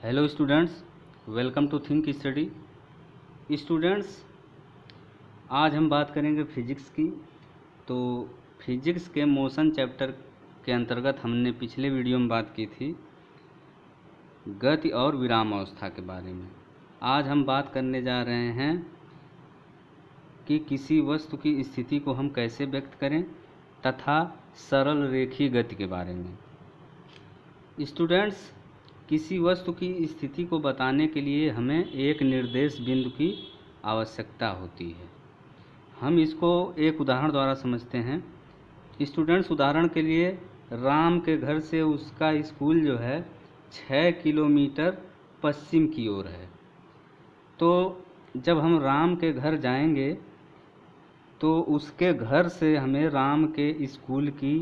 Hello students, welcome to Think Study. Students, आज हम बात करेंगे फिजिक्स की। तो फिजिक्स के मोशन चैप्टर के अंतर्गत हमने पिछले वीडियो में बात की थी गति और विराम अवस्था के बारे में। आज हम बात करने जा रहे हैं कि किसी वस्तु की स्थिति को हम कैसे व्यक्त करें तथा सरल रेखीय गति के बारे में। स्टूडेंट्स, किसी वस्तु की स्थिति को बताने के लिए हमें एक निर्देश बिंदु की आवश्यकता होती है। हम इसको एक उदाहरण द्वारा समझते हैं। स्टूडेंट्स, उदाहरण के लिए राम के घर से उसका स्कूल जो है 6 किलोमीटर पश्चिम की ओर है। तो जब हम राम के घर जाएंगे तो उसके घर से हमें राम के स्कूल की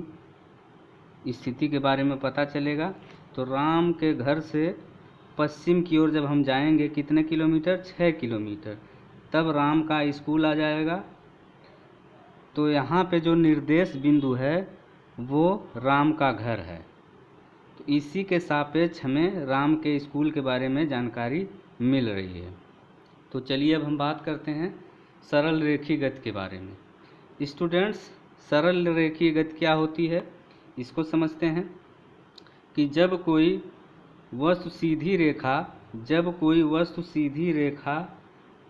स्थिति के बारे में पता चलेगा। तो राम के घर से पश्चिम की ओर जब हम जाएंगे कितने किलोमीटर? 6 किलोमीटर, तब राम का स्कूल आ जाएगा। तो यहाँ पे जो निर्देश बिंदु है वो राम का घर है। तो इसी के सापेक्ष हमें राम के स्कूल के बारे में जानकारी मिल रही है। तो चलिए अब हम बात करते हैं सरल रेखीय गति के बारे में। स्टूडेंट्स, सरल रेखीय गति क्या होती है इसको समझते हैं कि जब कोई वस्तु सीधी रेखा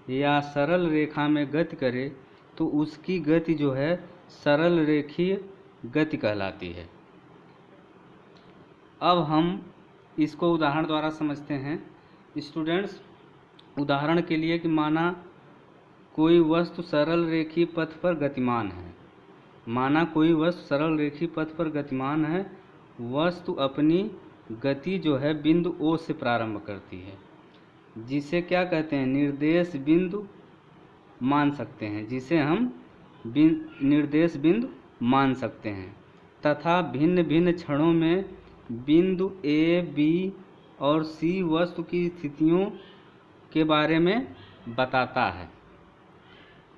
या सरल रेखा में गति करे तो उसकी गति जो है सरल रेखीय गति कहलाती है। अब हम इसको उदाहरण द्वारा समझते हैं। स्टूडेंट्स, उदाहरण के लिए कि माना कोई वस्तु सरल रेखीय पथ पर गतिमान है। वस्तु अपनी गति जो है बिंदु O से प्रारंभ करती है, जिसे क्या कहते हैं? निर्देश बिंदु मान सकते हैं, जिसे हम निर्देश बिंदु मान सकते हैं। तथा भिन्न भिन्न क्षणों में बिंदु A, B और C वस्तु की स्थितियों के बारे में बताता है।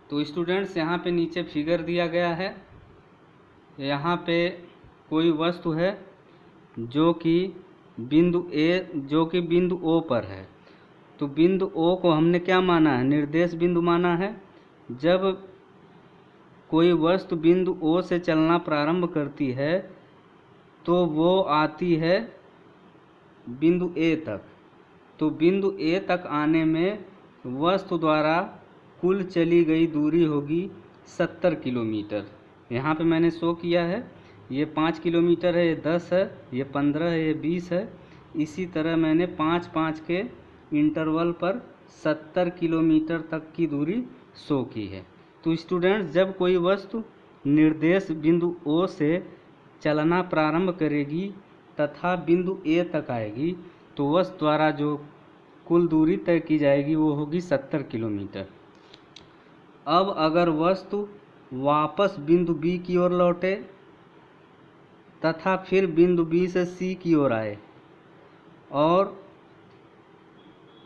तो स्टूडेंट्स, यहाँ पे नीचे फिगर दिया गया है। यहाँ पे कोई वस्तु है जो कि बिंदु O पर है। तो बिंदु O को हमने क्या माना है? निर्देश बिंदु माना है। जब कोई वस्तु बिंदु O से चलना प्रारंभ करती है तो वो आती है बिंदु A तक। तो बिंदु A तक आने में वस्तु द्वारा कुल चली गई दूरी होगी 70 किलोमीटर। यहाँ पे मैंने शो किया है, ये 5 किलोमीटर है, ये 10 है, ये 15 है, ये 20 है। इसी तरह मैंने 5-5 के इंटरवल पर 70 किलोमीटर तक की दूरी शो की है। तो स्टूडेंट्स, जब कोई वस्तु निर्देश बिंदु O से चलना प्रारंभ करेगी तथा बिंदु A तक आएगी तो वस्तु द्वारा जो कुल दूरी तय की जाएगी वो होगी 70 किलोमीटर। अब अगर वस्तु वापस बिंदु B की ओर लौटे तथा फिर बिंदु B से C की ओर आए और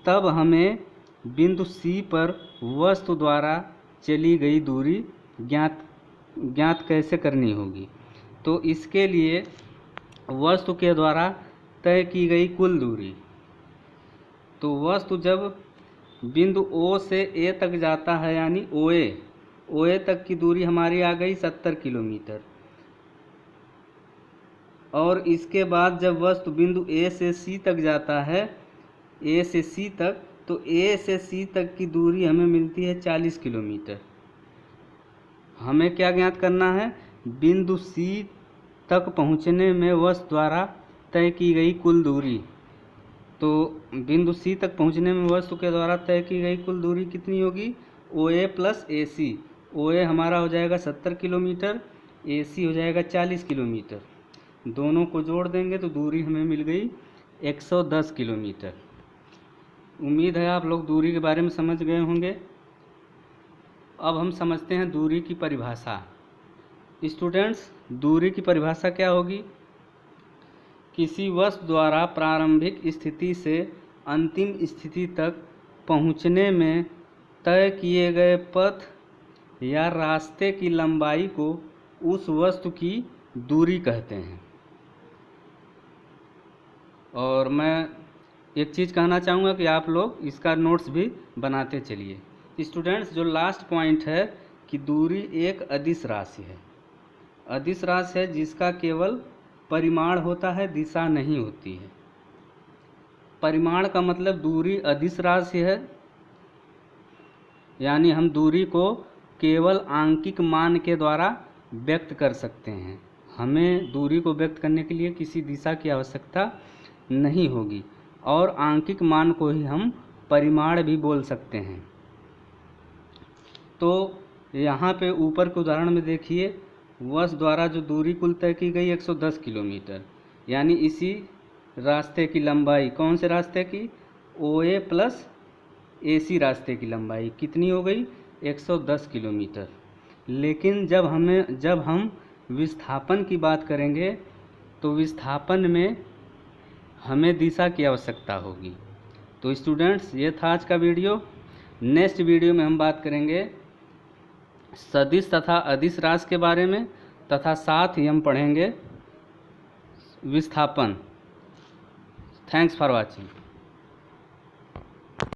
तब हमें बिंदु C पर वस्तु द्वारा चली गई दूरी ज्ञात कैसे करनी होगी? तो इसके लिए वस्तु के द्वारा तय की गई कुल दूरी। तो वस्तु जब बिंदु O से A तक जाता है, यानी OA तक की दूरी हमारी आ गई 70 किलोमीटर। और इसके बाद जब वस्तु बिंदु A से C तक जाता है, A से C तक, तो A से C तक की दूरी हमें मिलती है 40 किलोमीटर। हमें क्या ज्ञात करना है? बिंदु C तक पहुंचने में वस्तु द्वारा तय की गई कुल दूरी। तो बिंदु C तक पहुंचने में वस्तु के द्वारा तय की गई कुल दूरी कितनी होगी? OA plus AC। OA हमारा हो जाएगा 70 किलोमीटर, AC हो जाएगा 40 किलोमीटर। दोनों को जोड़ देंगे तो दूरी हमें मिल गई 110 किलोमीटर। उम्मीद है आप लोग दूरी के बारे में समझ गए होंगे। अब हम समझते हैं दूरी की परिभाषा। स्टूडेंट्स, दूरी की परिभाषा क्या होगी? किसी वस्तु द्वारा प्रारंभिक स्थिति से अंतिम स्थिति तक पहुंचने में तय किए गए पथ या रास्ते की लंबाई को उस वस्तु की दूरी कहते हैं। और मैं एक चीज़ कहना चाहूँगा कि आप लोग इसका नोट्स भी बनाते चलिए। स्टूडेंट्स, जो लास्ट पॉइंट है कि दूरी एक अदिश राशि है। अदिश राशि है जिसका केवल परिमाण होता है, दिशा नहीं होती है। परिमाण का मतलब दूरी अदिश राशि है, यानी हम दूरी को केवल आंकिक मान के द्वारा व्यक्त कर सकते हैं। हमें दूरी को व्यक्त करने के लिए किसी दिशा की आवश्यकता नहीं होगी, और आंकिक मान को ही हम परिमाण भी बोल सकते हैं। तो यहाँ पे ऊपर के उदाहरण में देखिए, बस द्वारा जो दूरी कुल तय की गई 110 किलोमीटर, यानी इसी रास्ते की लंबाई, कौन से रास्ते की, OA प्लस AC रास्ते की लंबाई कितनी हो गई, 110 किलोमीटर। लेकिन जब हम विस्थापन की बात करेंगे तो विस्थापन में हमें दिशा की आवश्यकता होगी। तो स्टूडेंट्स, ये था आज का वीडियो। नेक्स्ट वीडियो में हम बात करेंगे सदिश तथा अदिश राशि के बारे में, तथा साथ ही हम पढ़ेंगे विस्थापन। Thanks for watching.